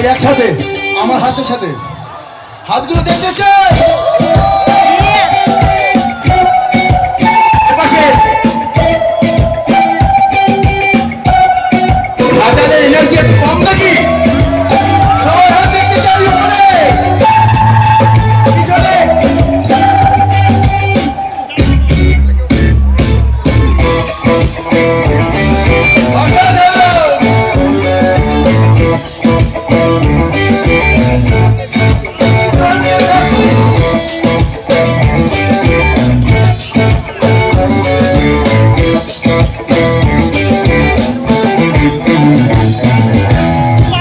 সবাই একসাথে আমার হাতের সাথে হাতগুলো দেখতে চাই। হাজারের এনার্জি এত কম নাকি? সবার হাত দেখতে চাই উপরে পিছনে।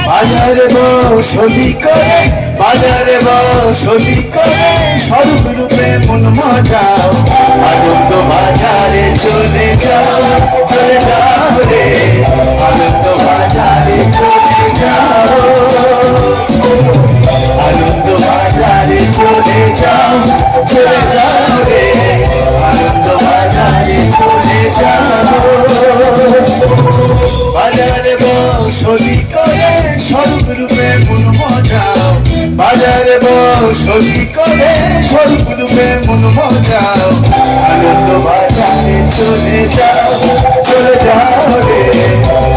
বাজারে বসলি করে বাজারে বসলি করে স্বরূপ রূপে মন মজাও আনন্দ বাজারে চলে যাও রে আনন্দ বাজারে চলে যাও আনন্দ বাজারে চলে যাও রে আনন্দ বাজারে চলে যাও বাজারে বসলি করে স্বরূপ রূপে মন মজাও বাজারে বসলি করে স্বরূপ রূপে মন মজাও আনন্দ বাজারে চলে যাও রে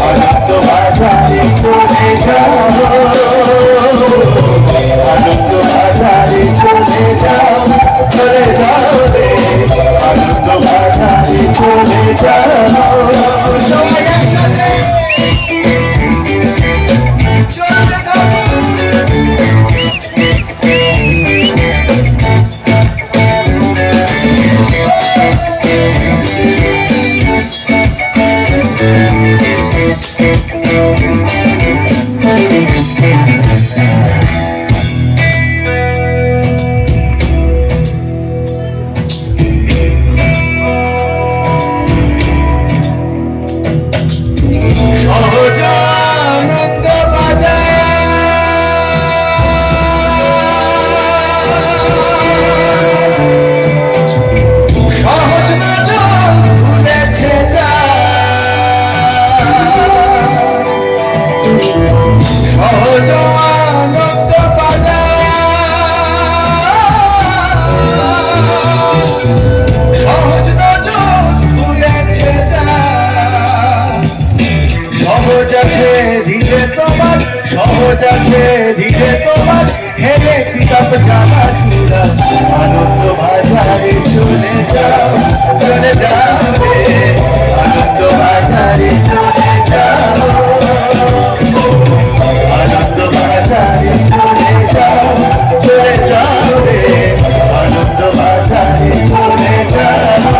আনন্দ বাজারে চলে যাও আনন্দ বাজারে চলে যাও রে আনন্দ বাজারে চলে যাও সবাই একসাথে সহজ আছে হৃদে তোমার হেরে কিতাব জানা চূড়া আনন্দ বাজারে চলে যাও রে আনন্দ বাজারে চলে যাও আনন্দ বাজারে চলে যাও রে আনন্দ বাজারে চলে যাও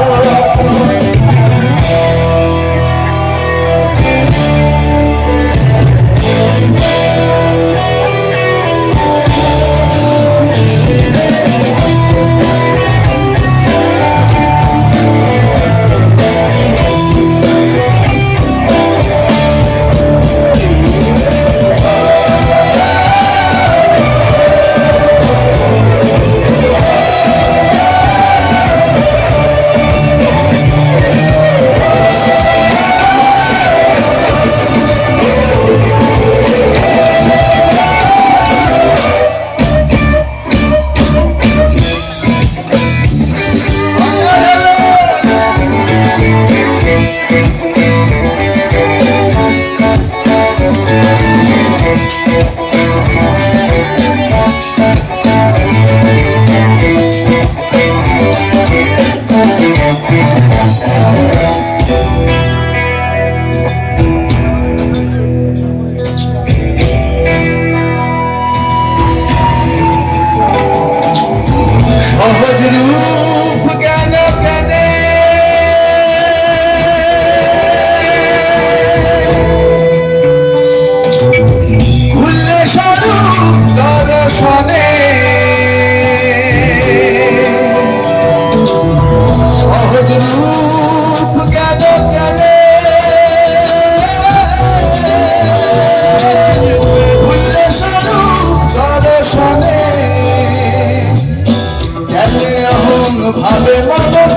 ভাবে মতন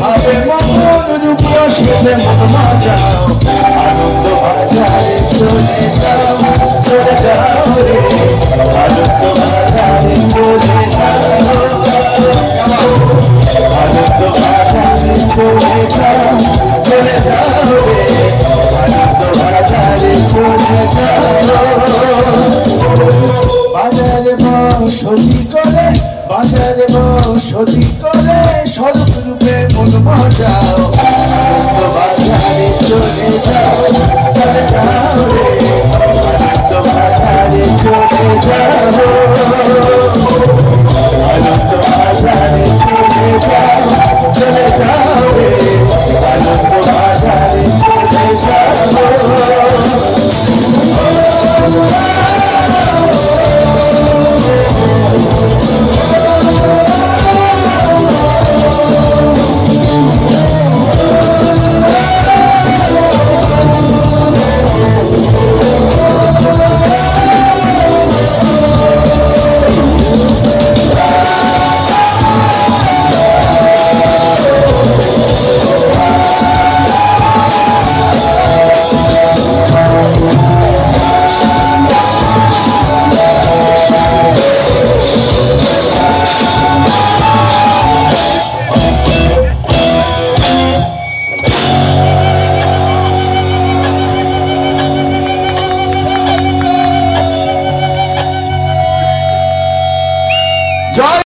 ভাবে মতন রূপ রসিতে মন মাজাও আনন্দ বাজারে চলে যাও বাজারে চলে যাও, চলে যাও রে, আনন্দ বাজারে চলে যাও। বাজারে বসতি করে, বাজারে বসতি করে, স্বরূপ রূপে মন মজাও, আনন্দ বাজারে চলে যাও, চলে যাও রে, আনন্দ বাজারে চলে যাও, আনন্দ বাজারে চলে যাও, চলে যাও রে, আনন্দ বাজারে চলে যাও।